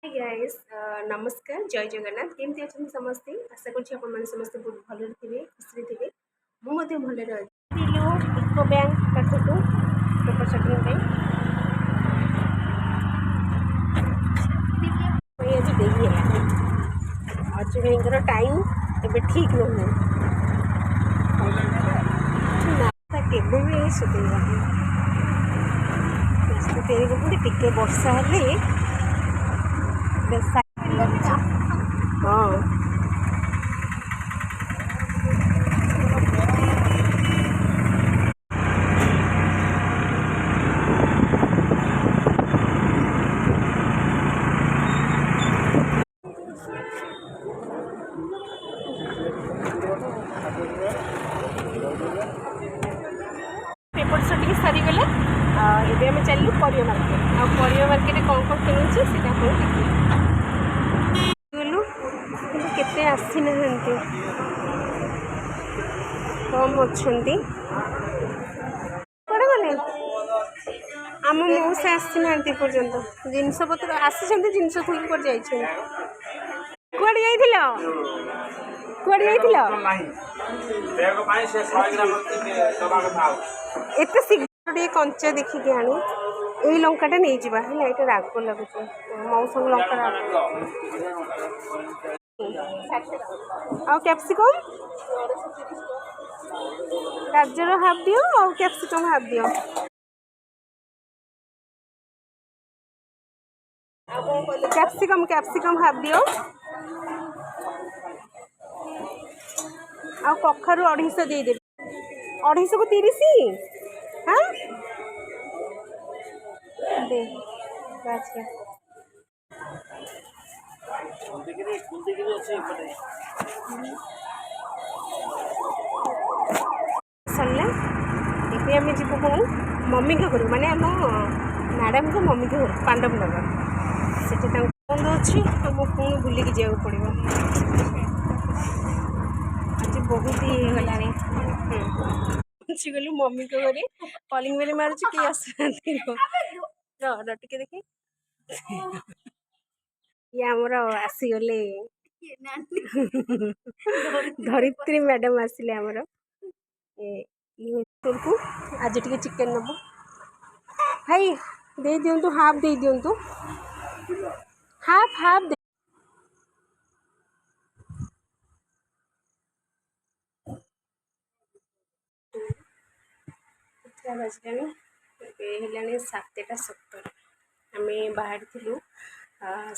guys नमस्कार जय जगन्नाथ केमती अच्छा समस्ते आशा कर समस्ते बहुत भल थे खुशी थे मुझे भल इको बैंक पाखक पेपर सेटिंग आज डेरी है अर्जुन भाई टाइम ए ठीक नहीं केवे भी सुधेगा टे वर्षा हेले हाँ पेपर सेटिंग सरीगले एवं आम चलू परिया मार्केट परिया मार्केट कौन कौन किणुचे गलु केते आसी ना कम अच्छा कड़े गले आम मौसा आसी ना पर्यंत जिनस पत्र आसी जिनस थोड़ी पर जाइए कुआड़े जाइथिल कुआड़े एत शीघ्र टे कंचा देखिए आनी यही लंकाटा नहीं जावा है ये राग लगुच मौसम लंका आ कैप्सिकम गाजर हाफ दियो और कैप्सिकम हाफ दियो कैप्सिकम कैप्सिकम हाफ दियो आ कखारू 250 देदेवी 250 को 30 हाँ दे अच्छा सरला ये आम जीव कौन मम्मी के घर माने आम मैडम को मम्मी के घर पांडव नगर से बंद अच्छी तो मो पुणी बुलिकी जावाक पड़ो आज बहुत ही गला गलु मम्मी के घरे कलिंग बेल मारुच कि आसना टे देखे ये आमर आसीगले धरित्री मैडम आसिले आमर को आज टे चिकेन नब भाई दे दिंतु हाफ दे दिंतु हाफ हाफ बजला 7:70 आम बाहर